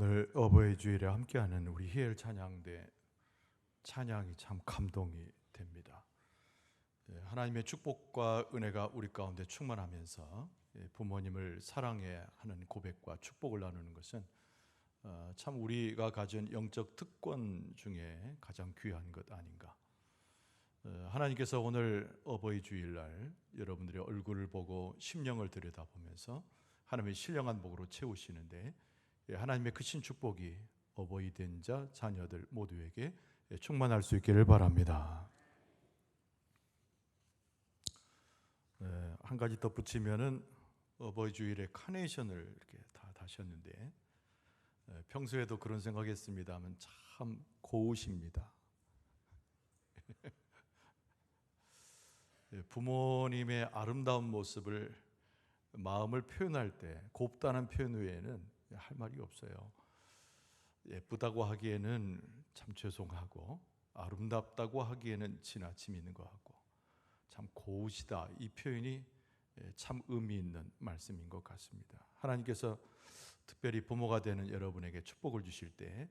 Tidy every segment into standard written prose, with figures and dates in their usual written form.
오늘 어버이 주일에 함께하는 우리 희엘 찬양대 찬양이 참 감동이 됩니다. 하나님의 축복과 은혜가 우리 가운데 충만하면서 부모님을 사랑해야 하는 고백과 축복을 나누는 것은 참 우리가 가진 영적 특권 중에 가장 귀한 것 아닌가. 하나님께서 오늘 어버이 주일날 여러분들의 얼굴을 보고 심령을 들여다보면서 하나님의 신령한 복으로 채우시는데 하나님의 크신 축복이 어버이 된 자 자녀들 모두에게 충만할 수 있기를 바랍니다. 한 가지 덧붙이면은 어버이 주일에 카네이션을 이렇게 다 다셨는데 평소에도 그런 생각했습니다만 참 고우십니다. 부모님의 아름다운 모습을 마음을 표현할 때 곱다는 표현 외에는 할 말이 없어요. 예쁘다고 하기에는 참 죄송하고 아름답다고 하기에는 지나침 있는 것 같고 참 고우시다, 이 표현이 참 의미 있는 말씀인 것 같습니다. 하나님께서 특별히 부모가 되는 여러분에게 축복을 주실 때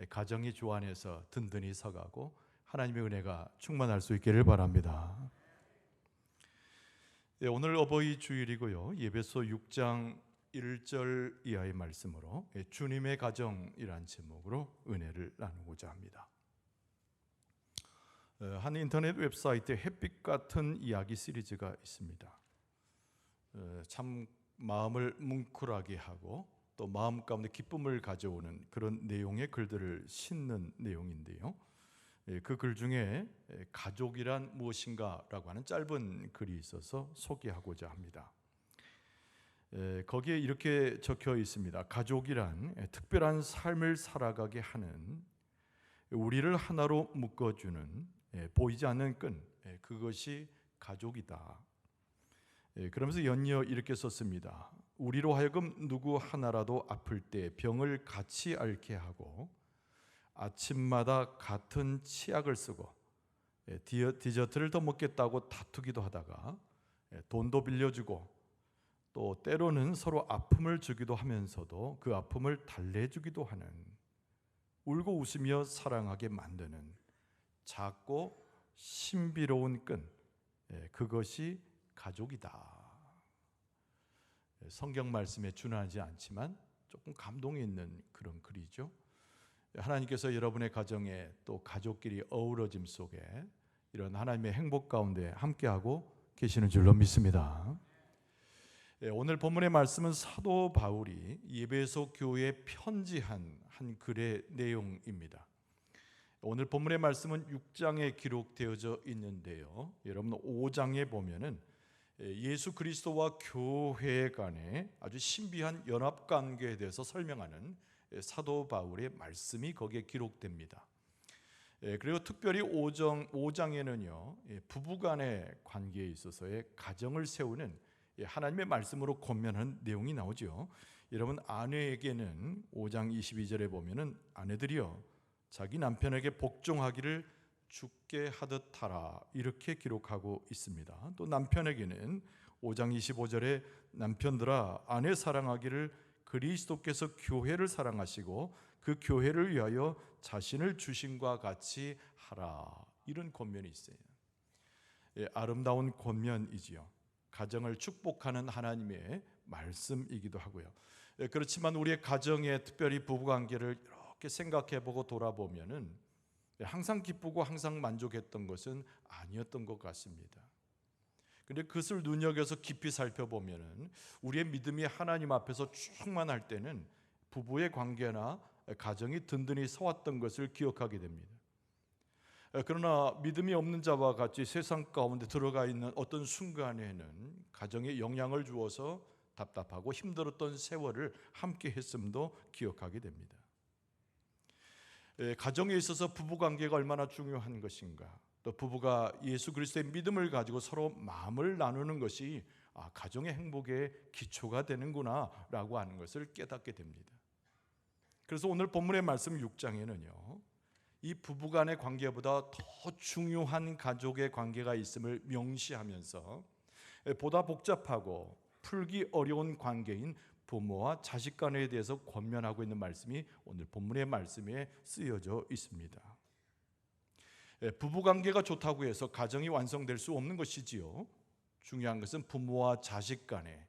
가정이 주 안에서 든든히 서가고 하나님의 은혜가 충만할 수 있기를 바랍니다. 오늘 어버이 주일이고요. 예배소 6장 1절 이하의 말씀으로 주님의 가정이란 제목으로 은혜를 나누고자 합니다. 한 인터넷 웹사이트에 햇빛 같은 이야기 시리즈가 있습니다. 참 마음을 뭉클하게 하고 또 마음 가운데 기쁨을 가져오는 그런 내용의 글들을 싣는 내용인데요. 그 글 중에 가족이란 무엇인가라고 하는 짧은 글이 있어서 소개하고자 합니다. 거기에 이렇게 적혀 있습니다. 가족이란 특별한 삶을 살아가게 하는, 우리를 하나로 묶어주는 보이지 않는 끈, 그것이 가족이다. 그러면서 연이어 이렇게 썼습니다. 우리로 하여금 누구 하나라도 아플 때 병을 같이 앓게 하고 아침마다 같은 치약을 쓰고 디저트를 더 먹겠다고 다투기도 하다가 돈도 빌려주고 또 때로는 서로 아픔을 주기도 하면서도 그 아픔을 달래주기도 하는, 울고 웃으며 사랑하게 만드는 작고 신비로운 끈, 그것이 가족이다. 성경 말씀에 준하지 않지만 조금 감동이 있는 그런 글이죠. 하나님께서 여러분의 가정에 또 가족끼리 어우러짐 속에 이런 하나님의 행복 가운데 함께하고 계시는 줄로 믿습니다. 오늘 본문의 말씀은 사도 바울이 예배소 교회에 편지한 한 글의 내용입니다. 오늘 본문의 말씀은 6장에 기록되어져 있는데요. 여러분 5장에 보면은 예수 그리스도와 교회 간의 아주 신비한 연합 관계에 대해서 설명하는 사도 바울의 말씀이 거기에 기록됩니다. 그리고 특별히 5장에는요 부부간의 관계에 있어서의 가정을 세우는 하나님의 말씀으로 권면한 내용이 나오죠. 여러분 아내에게는 5장 22절에 보면은 아내들이여 자기 남편에게 복종하기를 주께 하듯 하라, 이렇게 기록하고 있습니다. 또 남편에게는 5장 25절에 남편들아 아내 사랑하기를 그리스도께서 교회를 사랑하시고 그 교회를 위하여 자신을 주심과 같이 하라, 이런 권면이 있어요. 아름다운 권면이지요. 가정을 축복하는 하나님의 말씀이기도 하고요. 그렇지만 우리의 가정에 특별히 부부관계를 이렇게 생각해보고 돌아보면은 항상 기쁘고 항상 만족했던 것은 아니었던 것 같습니다. 그런데 그것을 눈여겨서 깊이 살펴보면은 우리의 믿음이 하나님 앞에서 충만할 때는 부부의 관계나 가정이 든든히 서왔던 것을 기억하게 됩니다. 그러나 믿음이 없는 자와 같이 세상 가운데 들어가 있는 어떤 순간에는 가정에 영향을 주어서 답답하고 힘들었던 세월을 함께 했음도 기억하게 됩니다. 가정에 있어서 부부관계가 얼마나 중요한 것인가, 또 부부가 예수 그리스도의 믿음을 가지고 서로 마음을 나누는 것이 가정의 행복의 기초가 되는구나 라고 하는 것을 깨닫게 됩니다. 그래서 오늘 본문의 말씀 6장에는요 이 부부간의 관계보다 더 중요한 가족의 관계가 있음을 명시하면서 보다 복잡하고 풀기 어려운 관계인 부모와 자식 간에 대해서 권면하고 있는 말씀이 오늘 본문의 말씀에 쓰여져 있습니다. 부부관계가 좋다고 해서 가정이 완성될 수 없는 것이지요. 중요한 것은 부모와 자식 간에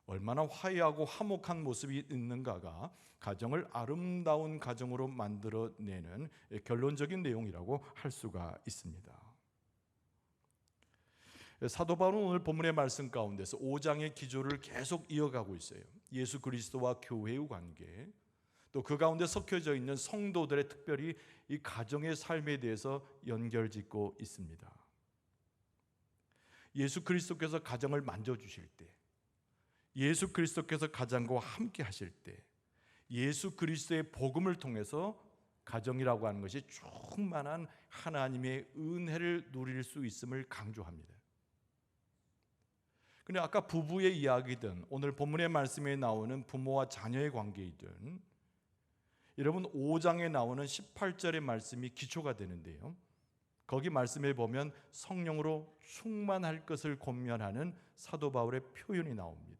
얼마나 화해하고 화목한 모습이 있는가가 가정을 아름다운 가정으로 만들어내는 결론적인 내용이라고 할 수가 있습니다. 사도 바울은 오늘 본문의 말씀 가운데서 5장의 기조를 계속 이어가고 있어요. 예수 그리스도와 교회의 관계, 또 그 가운데 섞여져 있는 성도들의 특별히 이 가정의 삶에 대해서 연결짓고 있습니다. 예수 그리스도께서 가정을 만져주실 때, 예수 그리스도께서 가정과 함께 하실 때, 예수 그리스도의 복음을 통해서 가정이라고 하는 것이 충만한 하나님의 은혜를 누릴 수 있음을 강조합니다. 근데 아까 부부의 이야기든 오늘 본문의 말씀에 나오는 부모와 자녀의 관계이든 여러분 5장에 나오는 18절의 말씀이 기초가 되는데요. 거기 말씀에 보면 성령으로 충만할 것을 권면하는 사도 바울의 표현이 나옵니다.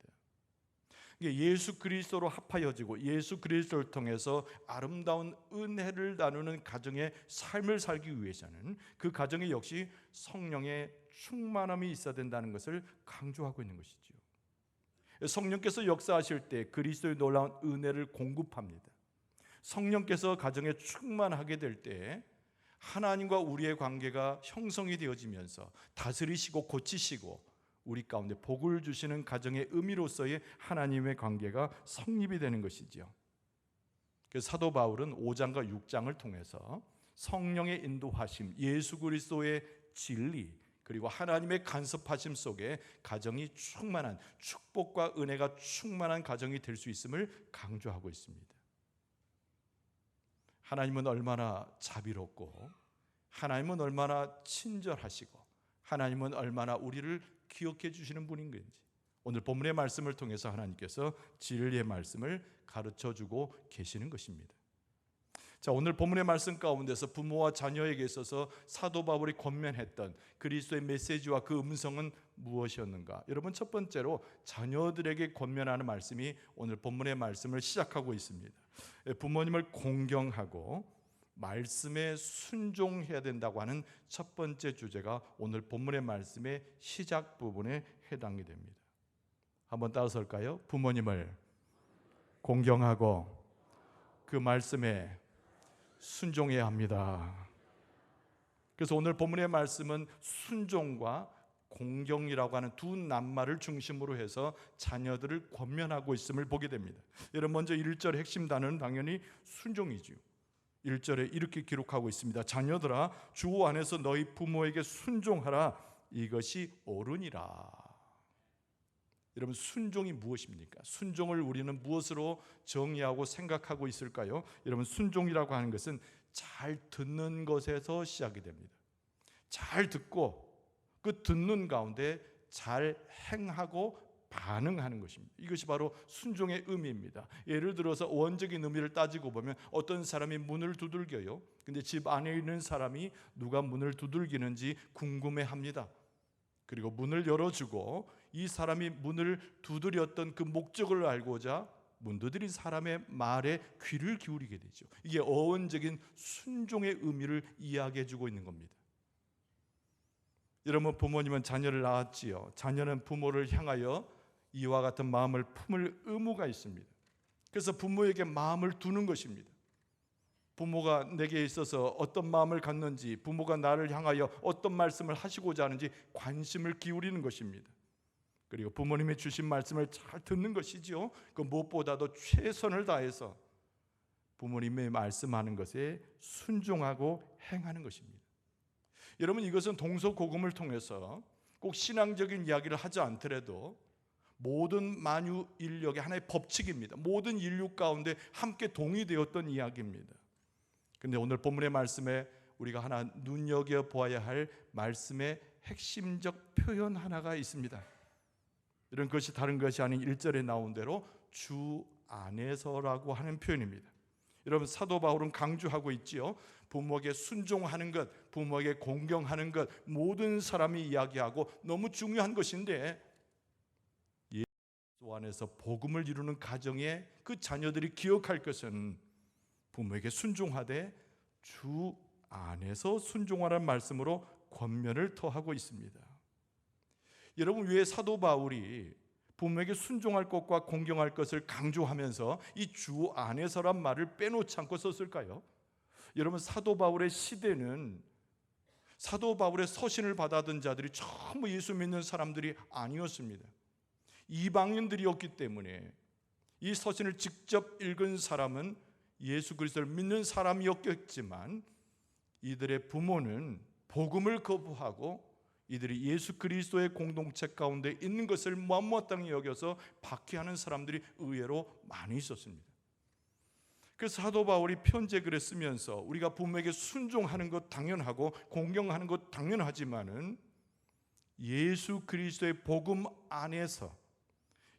예수 그리스도로 합하여지고 예수 그리스도를 통해서 아름다운 은혜를 나누는 가정의 삶을 살기 위해서는 그 가정에 역시 성령의 충만함이 있어야 된다는 것을 강조하고 있는 것이죠. 성령께서 역사하실 때 그리스도의 놀라운 은혜를 공급합니다. 성령께서 가정에 충만하게 될 때 하나님과 우리의 관계가 형성이 되어지면서 다스리시고 고치시고 우리 가운데 복을 주시는 가정의 의미로서의 하나님의 관계가 성립이 되는 것이지요. 그래서 사도 바울은 5장과 6장을 통해서 성령의 인도하심, 예수 그리스도의 진리, 그리고 하나님의 간섭하심 속에 가정이 충만한 축복과 은혜가 충만한 가정이 될 수 있음을 강조하고 있습니다. 하나님은 얼마나 자비롭고 하나님은 얼마나 친절하시고 하나님은 얼마나 우리를 기억해 주시는 분인 건지 오늘 본문의 말씀을 통해서 하나님께서 진리의 말씀을 가르쳐 주고 계시는 것입니다. 자, 오늘 본문의 말씀 가운데서 부모와 자녀에게 있어서 사도 바울이 권면했던 그리스도의 메시지와 그 음성은 무엇이었는가? 여러분, 첫 번째로 자녀들에게 권면하는 말씀이 오늘 본문의 말씀을 시작하고 있습니다. 부모님을 공경하고 말씀에 순종해야 된다고 하는 첫 번째 주제가 오늘 본문의 말씀의 시작 부분에 해당이 됩니다. 한번 따라설까요? 부모님을 공경하고 그 말씀에 순종해야 합니다. 그래서 오늘 본문의 말씀은 순종과 공경이라고 하는 두 낱말을 중심으로 해서 자녀들을 권면하고 있음을 보게 됩니다. 여러분, 먼저 1절의 핵심 단어는 당연히 순종이지요. 1절에 이렇게 기록하고 있습니다. 자녀들아, 주 안에서 너희 부모에게 순종하라. 이것이 옳으니라. 여러분, 순종이 무엇입니까? 순종을 우리는 무엇으로 정의하고 생각하고 있을까요? 여러분, 순종이라고 하는 것은 잘 듣는 것에서 시작이 됩니다. 잘 듣고 그 듣는 가운데 잘 행하고 반응하는 것입니다. 이것이 바로 순종의 의미입니다. 예를 들어서 원적인 의미를 따지고 보면 어떤 사람이 문을 두들겨요. 근데 집 안에 있는 사람이 누가 문을 두들기는지 궁금해합니다. 그리고 문을 열어주고 이 사람이 문을 두드렸던 그 목적을 알고자 문 두드린 사람의 말에 귀를 기울이게 되죠. 이게 어원적인 순종의 의미를 이야기해주고 있는 겁니다. 여러분, 부모님은 자녀를 낳았지요. 자녀는 부모를 향하여 이와 같은 마음을 품을 의무가 있습니다. 그래서 부모에게 마음을 두는 것입니다. 부모가 내게 있어서 어떤 마음을 갖는지, 부모가 나를 향하여 어떤 말씀을 하시고자 하는지 관심을 기울이는 것입니다. 그리고 부모님이 주신 말씀을 잘 듣는 것이지요. 그 무엇보다도 최선을 다해서 부모님의 말씀하는 것에 순종하고 행하는 것입니다. 여러분, 이것은 동서고금을 통해서 꼭 신앙적인 이야기를 하지 않더라도 모든 만유 인력의 하나의 법칙입니다. 모든 인류 가운데 함께 동의되었던 이야기입니다. 그런데 오늘 본문의 말씀에 우리가 하나 눈여겨보아야 할 말씀의 핵심적 표현 하나가 있습니다. 이런 것이 다른 것이 아닌 1절에 나온 대로 주 안에서라고 하는 표현입니다. 여러분, 사도 바울은 강조하고 있지요. 부모에게 순종하는 것, 부모에게 공경하는 것, 모든 사람이 이야기하고 너무 중요한 것인데 그리스도 안에서 복음을 이루는 가정에 그 자녀들이 기억할 것은 부모에게 순종하되 주 안에서 순종하라는 말씀으로 권면을 토하고 있습니다. 여러분, 왜 사도 바울이 부모에게 순종할 것과 공경할 것을 강조하면서 이 주 안에서란 말을 빼놓지 않고 썼을까요? 여러분, 사도 바울의 시대는 사도 바울의 서신을 받아든 자들이 전부 예수 믿는 사람들이 아니었습니다. 이방인들이었기 때문에 이 서신을 직접 읽은 사람은 예수 그리스도를 믿는 사람이었겠지만 이들의 부모는 복음을 거부하고 이들이 예수 그리스도의 공동체 가운데 있는 것을 못마땅히 여겨서 박해하는 사람들이 의외로 많이 있었습니다. 그래서 사도 바울이 편지에 글을 쓰면서 우리가 부모에게 순종하는 것 당연하고 공경하는 것 당연하지만은 예수 그리스도의 복음 안에서,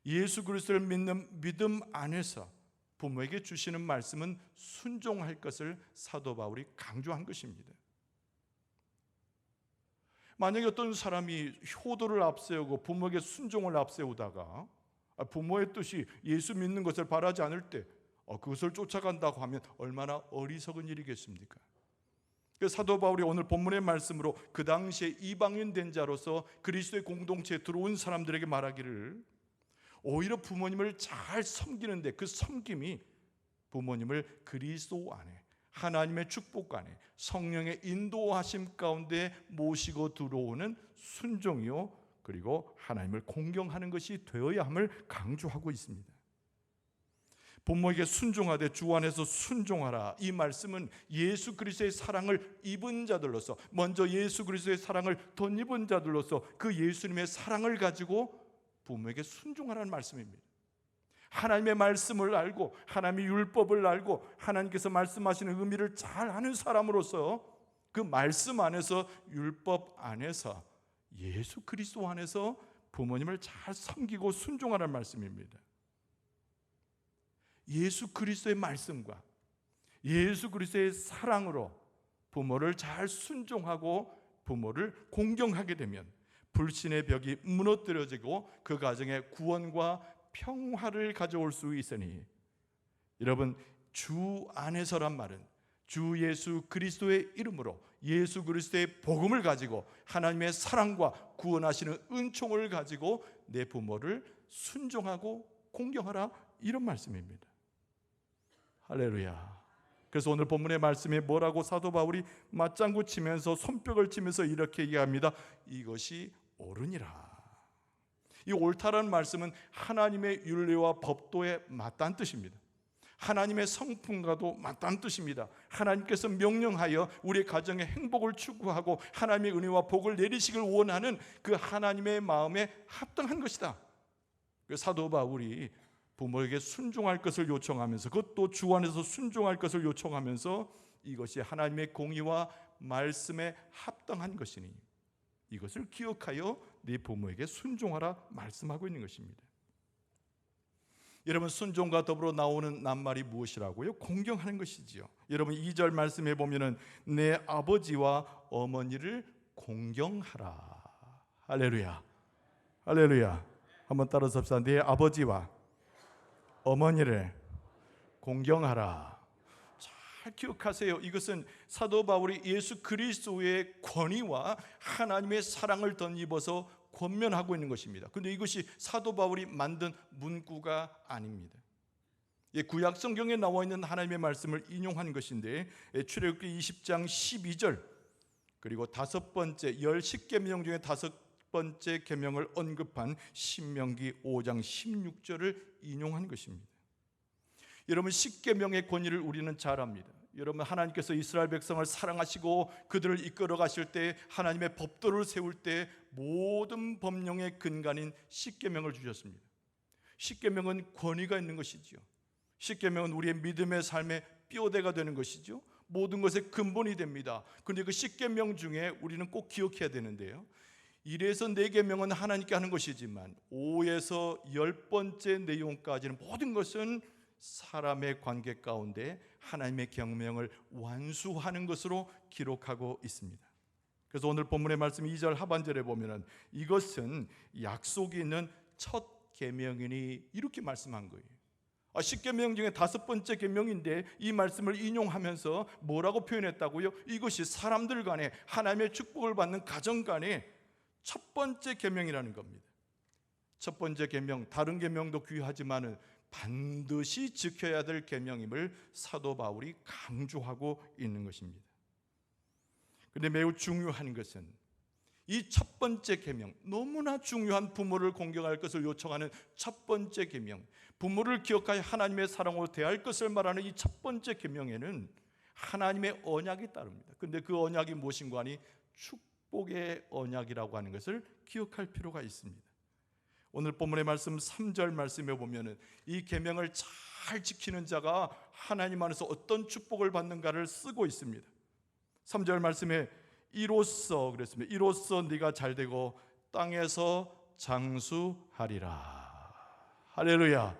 예수 그리스도를 믿는 믿음 안에서 부모에게 주시는 말씀은 순종할 것을 사도 바울이 강조한 것입니다. 만약에 어떤 사람이 효도를 앞세우고 부모에게 순종을 앞세우다가 부모의 뜻이 예수 믿는 것을 바라지 않을 때 그것을 쫓아간다고 하면 얼마나 어리석은 일이겠습니까? 그래서 사도 바울이 오늘 본문의 말씀으로 그 당시에 이방인 된 자로서 그리스도의 공동체에 들어온 사람들에게 말하기를 오히려 부모님을 잘 섬기는데 그 섬김이 부모님을 그리스도 안에, 하나님의 축복 안에, 성령의 인도하심 가운데 모시고 들어오는 순종이요, 그리고 하나님을 공경하는 것이 되어야 함을 강조하고 있습니다. 부모에게 순종하되 주 안에서 순종하라, 이 말씀은 예수 그리스도의 사랑을 입은 자들로서, 먼저 예수 그리스도의 사랑을 덧입은 자들로서 그 예수님의 사랑을 가지고 부모에게 순종하라는 말씀입니다. 하나님의 말씀을 알고 하나님의 율법을 알고 하나님께서 말씀하시는 의미를 잘 아는 사람으로서 그 말씀 안에서, 율법 안에서, 예수 그리스도 안에서 부모님을 잘 섬기고 순종하라는 말씀입니다. 예수 그리스도의 말씀과 예수 그리스도의 사랑으로 부모를 잘 순종하고 부모를 공경하게 되면 불신의 벽이 무너뜨려지고 그 가정에 구원과 평화를 가져올 수 있으니, 여러분, 주 안에서란 말은 주 예수 그리스도의 이름으로 예수 그리스도의 복음을 가지고 하나님의 사랑과 구원하시는 은총을 가지고 내 부모를 순종하고 공경하라, 이런 말씀입니다. 할렐루야. 그래서 오늘 본문의 말씀에 뭐라고 사도 바울이 맞장구 치면서 손뼉을 치면서 이렇게 얘기합니다. 이것이 옳으니라. 이 옳다라는 말씀은 하나님의 윤리와 법도에 맞다는 뜻입니다. 하나님의 성품과도 맞다는 뜻입니다. 하나님께서 명령하여 우리의 가정의 행복을 추구하고 하나님의 은혜와 복을 내리시길 원하는 그 하나님의 마음에 합당한 것이다. 사도 바울이 부모에게 순종할 것을 요청하면서, 그것도 주 안에서 순종할 것을 요청하면서 이것이 하나님의 공의와 말씀에 합당한 것이니 이것을 기억하여 네 부모에게 순종하라 말씀하고 있는 것입니다. 여러분, 순종과 더불어 나오는 낱말이 무엇이라고요? 공경하는 것이지요. 여러분, 2절 말씀해 보면은 내 아버지와 어머니를 공경하라. 할렐루야. 할렐루야. 한번 따라서 합시다. 내 아버지와 어머니를 공경하라. 잘 기억하세요. 이것은 사도 바울이 예수 그리스도의 권위와 하나님의 사랑을 덧입어서 권면하고 있는 것입니다. 그런데 이것이 사도 바울이 만든 문구가 아닙니다. 구약 성경에 나와 있는 하나님의 말씀을 인용한 것인데, 출애굽기 20장 12절 그리고 다섯 번째 10계명 중에 다섯 번째 계명을 언급한 신명기 5장 16절을 인용한 것입니다. 여러분, 10계명의 권위를 우리는 잘 압니다. 여러분, 하나님께서 이스라엘 백성을 사랑하시고 그들을 이끌어 가실 때, 하나님의 법도를 세울 때 모든 법령의 근간인 10계명을 주셨습니다. 10계명은 권위가 있는 것이지요. 10계명은 우리의 믿음의 삶의 뼈대가 되는 것이죠. 모든 것의 근본이 됩니다. 그런데 그 10계명 중에 우리는 꼭 기억해야 되는데요, 1에서 4계명은 하나님께 하는 것이지만 5에서 10번째 내용까지는 모든 것은 사람의 관계 가운데 하나님의 경명을 완수하는 것으로 기록하고 있습니다. 그래서 오늘 본문의 말씀 2절 하반절에 보면은 이것은 약속이 있는 첫 계명이니 이렇게 말씀한 거예요. 10계명 중에 5번째 계명인데 이 말씀을 인용하면서 뭐라고 표현했다고요? 이것이 사람들 간에 하나님의 축복을 받는 가정 간에 첫 번째 계명이라는 겁니다. 첫 번째 계명, 다른 계명도 귀하지만은 반드시 지켜야 될 계명임을 사도 바울이 강조하고 있는 것입니다. 그런데 매우 중요한 것은 이 첫 번째 계명, 너무나 중요한 부모를 공경할 것을 요청하는 첫 번째 계명, 부모를 기억하여 하나님의 사랑으로 대할 것을 말하는 이 첫 번째 계명에는 하나님의 언약이 따릅니다. 그런데 그 언약이 무엇인가 하니 축복의 언약이라고 하는 것을 기억할 필요가 있습니다. 오늘 본문의 말씀 3절 말씀에 보면은 이 계명을 잘 지키는 자가 하나님 안에서 어떤 축복을 받는가를 쓰고 있습니다. 3절 말씀에 이로써 그랬습니다. 이로써 네가 잘되고 땅에서 장수하리라. 할렐루야.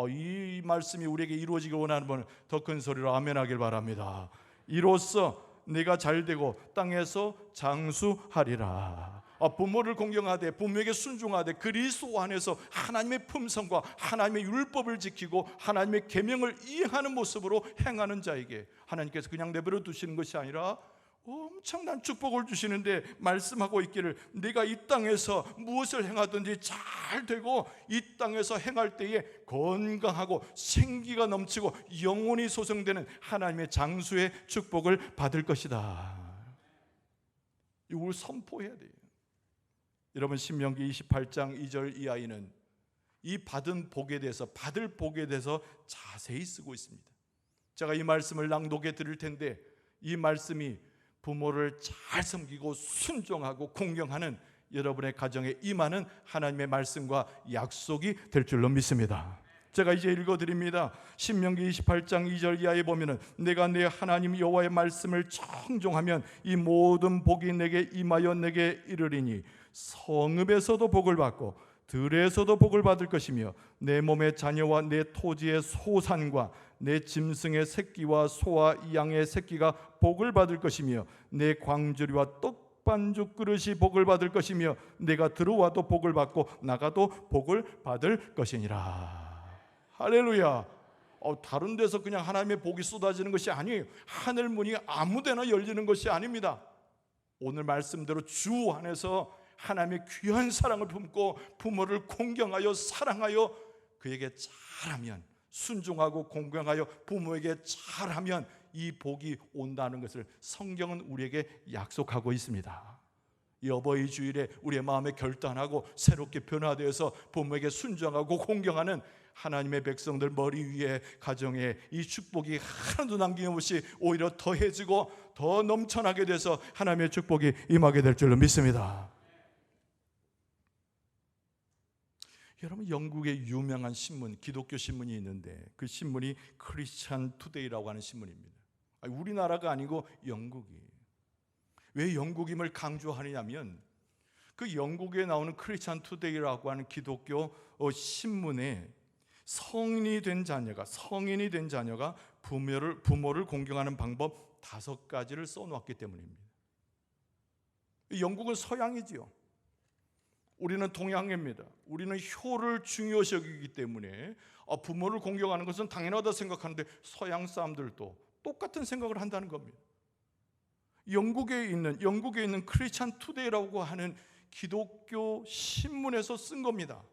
이 말씀이 우리에게 이루어지길 원하는 분은 더 큰 소리로 아멘하길 바랍니다. 이로써 네가 잘되고 땅에서 장수하리라. 부모를 공경하되 부모에게 순종하되 그리스도 안에서 하나님의 품성과 하나님의 율법을 지키고 하나님의 계명을 이해하는 모습으로 행하는 자에게 하나님께서 그냥 내버려 두시는 것이 아니라 엄청난 축복을 주시는데 말씀하고 있기를 네가 이 땅에서 무엇을 행하든지 잘 되고 이 땅에서 행할 때에 건강하고 생기가 넘치고 영혼이 소성되는 하나님의 장수의 축복을 받을 것이다. 이걸 선포해야 돼요. 여러분 신명기 28장 2절 이하에는 이 받은 복에 대해서 받을 복에 대해서 자세히 쓰고 있습니다. 제가 이 말씀을 낭독해 드릴 텐데 이 말씀이 부모를 잘 섬기고 순종하고 공경하는 여러분의 가정에 임하는 하나님의 말씀과 약속이 될 줄로 믿습니다. 제가 이제 읽어드립니다. 신명기 28장 2절 이하에 보면은 내가 내 하나님 여호와의 말씀을 청종하면 이 모든 복이 내게 임하여 내게 이르리니 성읍에서도 복을 받고 들에서도 복을 받을 것이며 내 몸의 자녀와 내 토지의 소산과 내 짐승의 새끼와 소와 양의 새끼가 복을 받을 것이며 내 광주리와 떡반죽 그릇이 복을 받을 것이며 내가 들어와도 복을 받고 나가도 복을 받을 것이니라. 할렐루야. 다른 데서 그냥 하나님의 복이 쏟아지는 것이 아니에요. 하늘 문이 아무데나 열리는 것이 아닙니다. 오늘 말씀대로 주 안에서 하나님의 귀한 사랑을 품고 부모를 공경하여 사랑하여 그에게 잘하면, 순종하고 공경하여 부모에게 잘하면 이 복이 온다는 것을 성경은 우리에게 약속하고 있습니다. 이 어버이 주일에 우리의 마음에 결단하고 새롭게 변화되어서 부모에게 순종하고 공경하는 하나님의 백성들 머리 위에 가정에 이 축복이 하나도 남김없이 오히려 더해지고 더 넘쳐나게 돼서 하나님의 축복이 임하게 될 줄로 믿습니다. 여러분, 영국의 유명한 신문, 기독교 신문이 있는데 그 신문이 크리스찬 투데이라고 하는 신문입니다. 우리나라가 아니고 영국이. 왜 영국임을 강조하느냐면 그 영국에 나오는 크리스찬 투데이라고 하는 기독교 신문에 성인이 된 자녀가 부모를 공경하는 방법 5가지를 써놓았기 때문입니다. 영국은 서양이지요. 우리는 동양입니다. 우리는 효를 중요시 여기기 때문에 부모를 공경하는 것은 당연하다 생각하는데 서양 사람들도 똑같은 생각을 한다는 겁니다. 영국에 있는 크리스찬 투데이라고 하는 기독교 신문에서 쓴 겁니다.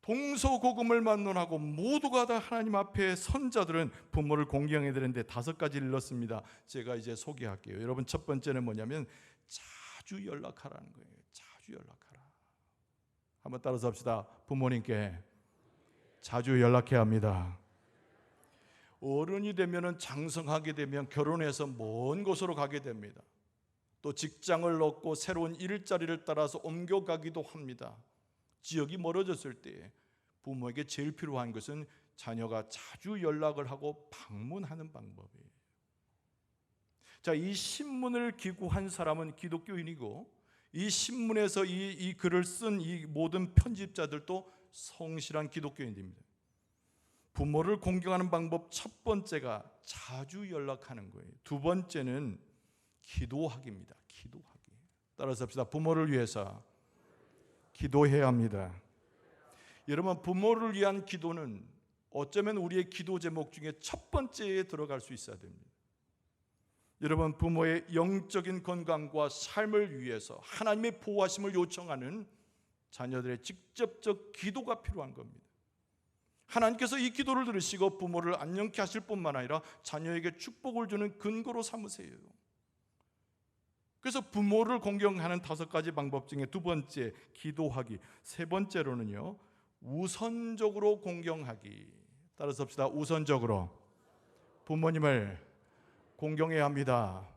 동서고금을 만론하고 모두가 다 하나님 앞에 선 자들은 부모를 공경해야 되는데 5가지를 일렀습니다. 제가 이제 소개할게요. 여러분, 첫 번째는 뭐냐면 자주 연락하라는 거예요. 자주 연락하라. 한번 따라서 합시다. 부모님께 자주 연락해야 합니다. 어른이 되면 장성하게 되면 결혼해서 먼 곳으로 가게 됩니다. 또 직장을 얻고 새로운 일자리를 따라서 옮겨가기도 합니다. 지역이 멀어졌을 때 부모에게 제일 필요한 것은 자녀가 자주 연락을 하고 방문하는 방법이에요. 자, 이 신문을 기고한 사람은 기독교인이고 이 신문에서 이 글을 쓴 이 모든 편집자들도 성실한 기독교인들입니다. 부모를 공경하는 방법 첫 번째가 자주 연락하는 거예요. 두 번째는 기도하기입니다. 기도하기. 따라서 합시다. 부모를 위해서 기도해야 합니다. 여러분, 부모를 위한 기도는 어쩌면 우리의 기도 제목 중에 첫 번째에 들어갈 수 있어야 됩니다. 여러분, 부모의 영적인 건강과 삶을 위해서 하나님의 보호하심을 요청하는 자녀들의 직접적 기도가 필요한 겁니다. 하나님께서 이 기도를 들으시고 부모를 안녕케 하실 뿐만 아니라 자녀에게 축복을 주는 근거로 삼으세요. 그래서 부모를 공경하는 5가지 방법 중에 두 번째, 기도하기. 세 번째로는요, 우선적으로 공경하기. 따라서 합시다. 우선적으로 부모님을 공경해야 합니다.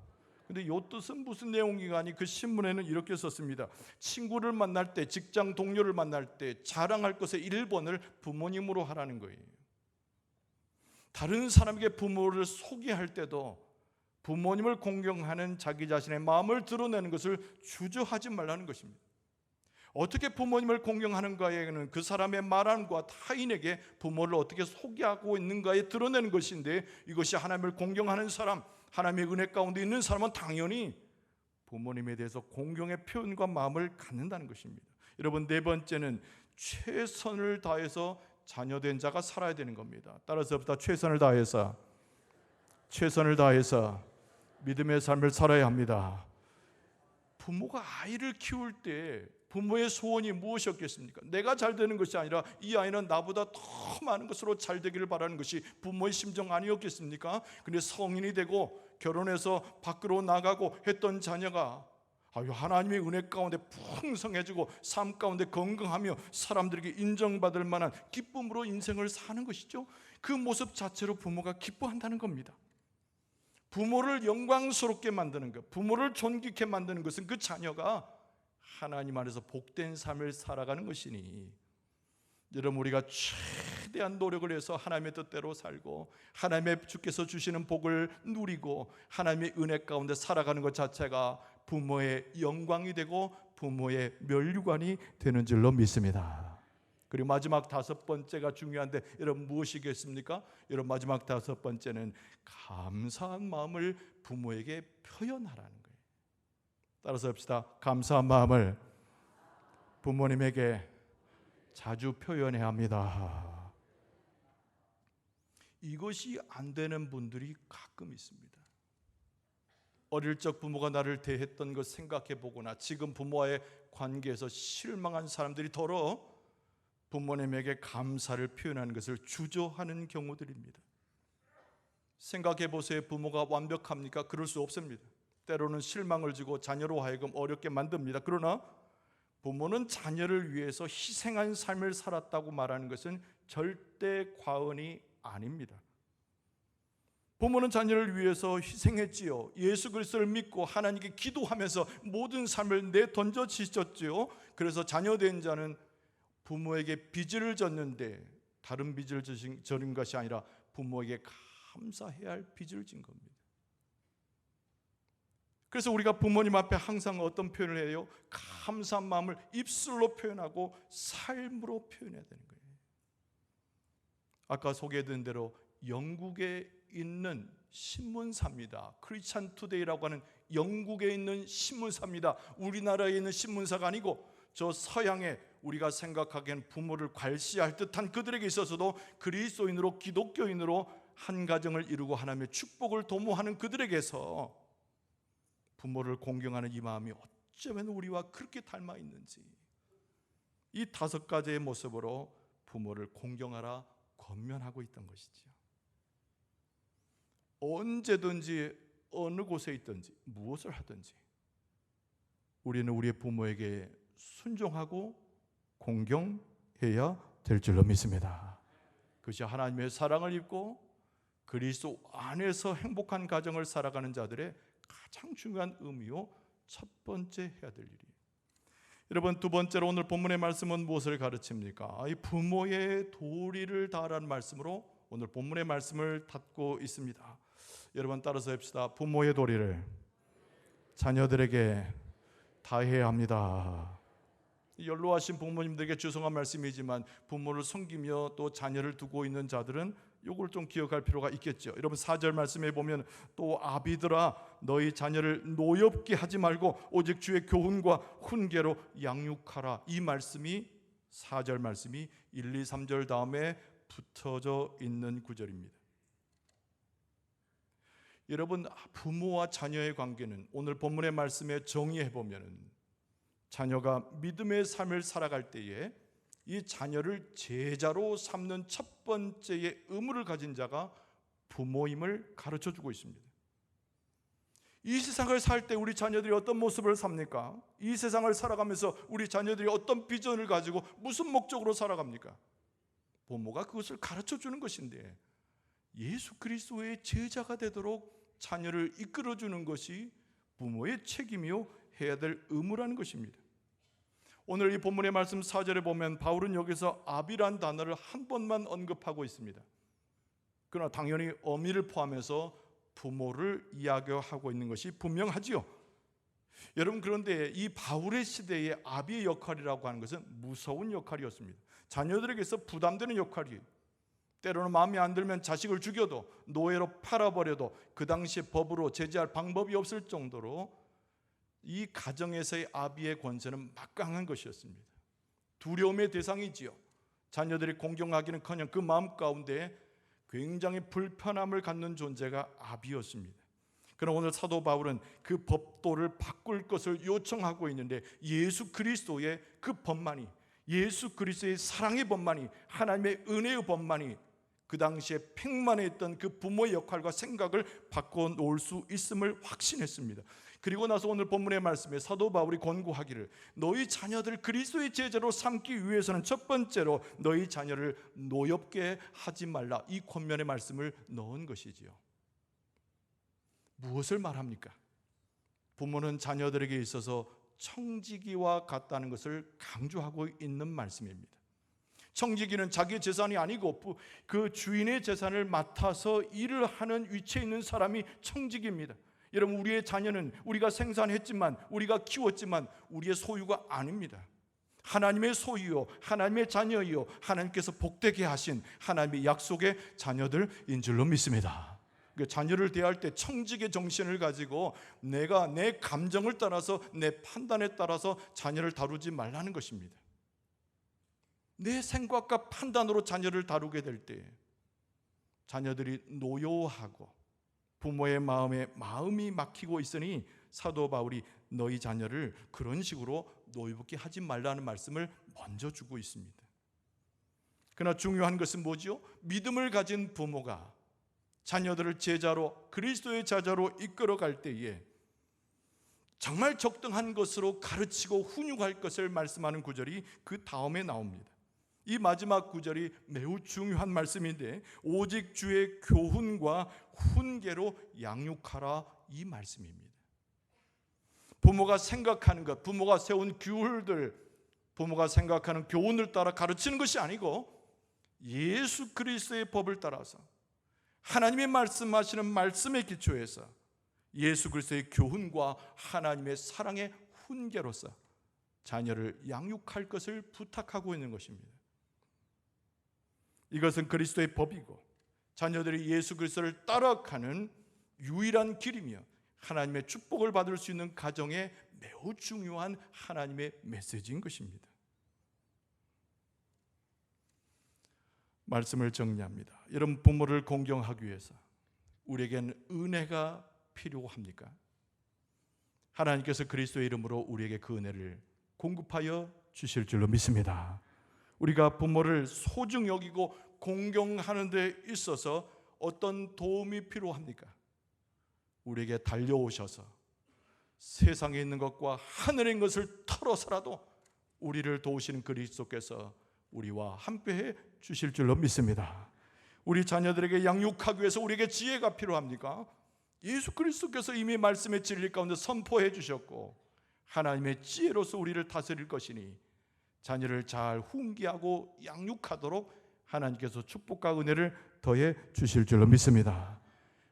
근데 이 뜻은 무슨 내용인가 하니 그 신문에는 이렇게 썼습니다. 친구를 만날 때, 직장 동료를 만날 때 자랑할 것의 1번을 부모님으로 하라는 거예요. 다른 사람에게 부모를 소개할 때도 부모님을 공경하는 자기 자신의 마음을 드러내는 것을 주저하지 말라는 것입니다. 어떻게 부모님을 공경하는가에는 그 사람의 말함과 타인에게 부모를 어떻게 소개하고 있는가에 드러내는 것인데, 이것이 하나님을 공경하는 사람, 하나님의 은혜 가운데 있는 사람은 당연히 부모님에 대해서 공경의 표현과 마음을 갖는다는 것입니다. 여러분, 네 번째는 최선을 다해서 자녀된 자가 살아야 되는 겁니다. 따라서 최선을 다해서 믿음의 삶을 살아야 합니다. 부모가 아이를 키울 때 부모의 소원이 무엇이었겠습니까? 내가 잘 되는 것이 아니라 이 아이는 나보다 더 많은 것으로 잘 되기를 바라는 것이 부모의 심정 아니었겠습니까? 근데 성인이 되고 결혼해서 밖으로 나가고 했던 자녀가 하나님의 은혜 가운데 풍성해지고 삶 가운데 건강하며 사람들에게 인정받을 만한 기쁨으로 인생을 사는 것이죠. 그 모습 자체로 부모가 기뻐한다는 겁니다. 부모를 영광스럽게 만드는 것, 부모를 존귀케 만드는 것은 그 자녀가 하나님 안에서 복된 삶을 살아가는 것이니, 여러분, 우리가 최대한 노력을 해서 하나님의 뜻대로 살고 하나님의 주께서 주시는 복을 누리고 하나님의 은혜 가운데 살아가는 것 자체가 부모의 영광이 되고 부모의 면류관이 되는 줄로 믿습니다. 그리고 마지막 5번째가 중요한데, 여러분, 무엇이겠습니까? 여러분, 마지막 5번째는 감사한 마음을 부모에게 표현하라는 거예요. 따라서 합시다. 감사한 마음을 부모님에게 자주 표현해야 합니다. 이것이 안 되는 분들이 가끔 있습니다. 어릴 적 부모가 나를 대했던 것 생각해 보거나 지금 부모와의 관계에서 실망한 사람들이 더러 부모님에게 감사를 표현하는 것을 주저하는 경우들입니다. 생각해 보세요. 부모가 완벽합니까? 그럴 수 없습니다. 때로는 실망을 주고 자녀로 하여금 어렵게 만듭니다. 그러나 부모는 자녀를 위해서 희생한 삶을 살았다고 말하는 것은 절대 과언이 아닙니다. 부모는 자녀를 위해서 희생했지요. 예수 그리스도를 믿고 하나님께 기도하면서 모든 삶을 내던져 주셨지요. 그래서 자녀된 자는 부모에게 빚을 졌는데 다른 빚을 져는 것이 아니라 부모에게 감사해야 할 빚을 진 겁니다. 그래서 우리가 부모님 앞에 항상 어떤 표현을 해요? 감사한 마음을 입술로 표현하고 삶으로 표현해야 되는 거예요. 아까 소개해드린 대로 영국에 있는 신문사입니다. 크리스찬 투데이라고 하는 영국에 있는 신문사입니다. 우리나라에 있는 신문사가 아니고 저 서양에 우리가 생각하기엔 부모를 괄시할 듯한 그들에게 있어서도 그리스도인으로 기독교인으로 한 가정을 이루고 하나님의 축복을 도모하는 그들에게서 부모를 공경하는 이 마음이 어쩌면 우리와 그렇게 닮아 있는지, 이 5가지의 모습으로 부모를 공경하라 권면하고 있던 것이죠. 언제든지 어느 곳에 있든지 무엇을 하든지 우리는 우리의 부모에게 순종하고 공경해야 될 줄로 믿습니다. 그것이 하나님의 사랑을 입고 그리스도 안에서 행복한 가정을 살아가는 자들의 가장 중요한 의미요, 첫 번째 해야 될 일이에요. 여러분, 두 번째로 오늘 본문의 말씀은 무엇을 가르칩니까? 이 부모의 도리를 다하라는 말씀으로 오늘 본문의 말씀을 닫고 있습니다. 여러분, 따라서 합시다. 부모의 도리를 자녀들에게 다해야 합니다. 연로하신 부모님들에게 죄송한 말씀이지만 부모를 섬기며 또 자녀를 두고 있는 자들은 이걸 좀 기억할 필요가 있겠죠. 여러분, 4절 말씀에 보면 또 아비들아 너희 자녀를 노엽게 하지 말고 오직 주의 교훈과 훈계로 양육하라, 이 말씀이 4절 말씀이 1, 2, 3절 다음에 붙어져 있는 구절입니다. 여러분, 부모와 자녀의 관계는 오늘 본문의 말씀에 정의해 보면 자녀가 믿음의 삶을 살아갈 때에 이 자녀를 제자로 삼는 첫 번째의 의무를 가진 자가 부모임을 가르쳐 주고 있습니다. 이 세상을 살 때 우리 자녀들이 어떤 모습을 삽니까? 이 세상을 살아가면서 우리 자녀들이 어떤 비전을 가지고 무슨 목적으로 살아갑니까? 부모가 그것을 가르쳐 주는 것인데 예수 그리스도의 제자가 되도록 자녀를 이끌어 주는 것이 부모의 책임이요 해야 될 의무라는 것입니다. 오늘 이 본문의 말씀 4절에 보면 바울은 여기서 아비란 단어를 한 번만 언급하고 있습니다. 그러나 당연히 어미를 포함해서 부모를 이야기하고 있는 것이 분명하지요. 여러분, 그런데 이 바울의 시대의 아비의 역할이라고 하는 것은 무서운 역할이었습니다. 자녀들에게서 부담되는 역할이에요. 때로는 마음에 안 들면 자식을 죽여도, 노예로 팔아버려도 그 당시에 법으로 제재할 방법이 없을 정도로 이 가정에서의 아비의 권세는 막강한 것이었습니다. 두려움의 대상이지요. 자녀들이 공경하기는커녕 그 마음 가운데 굉장히 불편함을 갖는 존재가 아비였습니다. 그러나 오늘 사도 바울은 그 법도를 바꿀 것을 요청하고 있는데 예수 그리스도의 그 법만이, 예수 그리스도의 사랑의 법만이, 하나님의 은혜의 법만이 그 당시에 팽만했던 그 부모의 역할과 생각을 바꿔놓을 수 있음을 확신했습니다. 그리고 나서 오늘 본문의 말씀에 사도 바울이 권고하기를 너희 자녀들 그리스도의 제자로 삼기 위해서는 첫 번째로 너희 자녀를 노엽게 하지 말라, 이 권면의 말씀을 넣은 것이지요. 무엇을 말합니까? 부모는 자녀들에게 있어서 청지기와 같다는 것을 강조하고 있는 말씀입니다. 청지기는 자기 재산이 아니고 그 주인의 재산을 맡아서 일을 하는 위치에 있는 사람이 청지기입니다. 여러분, 우리의 자녀는 우리가 생산했지만, 우리가 키웠지만 우리의 소유가 아닙니다. 하나님의 소유요, 하나님의 자녀요, 하나님께서 복되게 하신 하나님의 약속의 자녀들인 줄로 믿습니다. 자녀를 대할 때 청지기의 정신을 가지고 내가 내 감정을 따라서, 내 판단에 따라서 자녀를 다루지 말라는 것입니다. 내 생각과 판단으로 자녀를 다루게 될 때 자녀들이 노여워하고 부모의 마음이 막히고 있으니 사도 바울이 너희 자녀를 그런 식으로 노엽게 하지 말라는 말씀을 먼저 주고 있습니다. 그러나 중요한 것은 뭐지요? 믿음을 가진 부모가 자녀들을 제자로, 그리스도의 제자로 이끌어갈 때에 정말 적당한 것으로 가르치고 훈육할 것을 말씀하는 구절이 그 다음에 나옵니다. 이 마지막 구절이 매우 중요한 말씀인데 오직 주의 교훈과 훈계로 양육하라, 이 말씀입니다. 부모가 생각하는 것, 부모가 세운 규율들, 부모가 생각하는 교훈을 따라 가르치는 것이 아니고 예수 그리스도의 법을 따라서 하나님의 말씀하시는 말씀에 기초해서 예수 그리스도의 교훈과 하나님의 사랑의 훈계로서 자녀를 양육할 것을 부탁하고 있는 것입니다. 이것은 그리스도의 법이고 자녀들이 예수 그리스도를 따라가는 유일한 길이며 하나님의 축복을 받을 수 있는 가정에 매우 중요한 하나님의 메시지인 것입니다. 말씀을 정리합니다. 여러분, 부모를 공경하기 위해서 우리에겐 은혜가 필요합니까? 하나님께서 그리스도의 이름으로 우리에게 그 은혜를 공급하여 주실 줄로 믿습니다. 우리가 부모를 소중히 여기고 공경하는 데 있어서 어떤 도움이 필요합니까? 우리에게 달려오셔서 세상에 있는 것과 하늘에 있는 것을 털어서라도 우리를 도우시는 그리스도께서 우리와 함께해 주실 줄로 믿습니다. 우리 자녀들에게 양육하기 위해서 우리에게 지혜가 필요합니까? 예수 그리스도께서 이미 말씀의 진리 가운데 선포해 주셨고 하나님의 지혜로서 우리를 다스릴 것이니 자녀를 잘 훈계하고 양육하도록 하나님께서 축복과 은혜를 더해 주실 줄로 믿습니다.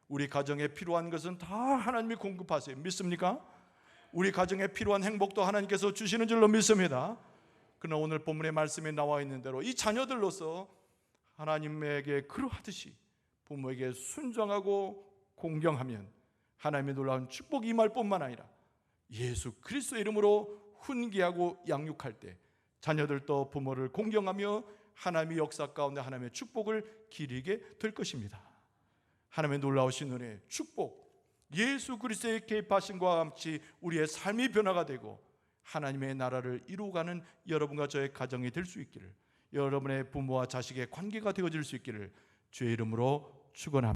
우리 가정에 필요한 것은 다 하나님이 공급하세요. 믿습니까? 우리 가정에 필요한 행복도 하나님께서 주시는 줄로 믿습니다. 그러나 오늘 본문의 말씀에 나와 있는 대로 이 자녀들로서 하나님에게 그러하듯이 부모에게 순종하고 공경하면 하나님의 놀라운 축복이 임할 뿐만 아니라 예수 그리스도의 이름으로 훈계하고 양육할 때 자녀들도 부모를 공경하며 하나님의 역사 가운데 하나님의 축복을 기리게 될 것입니다. 하나님의 놀라우신 은혜, 축복, 예수 그리스도의 개입하심과 같이 우리의 삶이 변화가 되고 하나님의 나라를 이루어가는 여러분과 저의 가정이 될 수 있기를, 여러분의 부모와 자식의 관계가 되어질 수 있기를 주의 이름으로 축원합니다.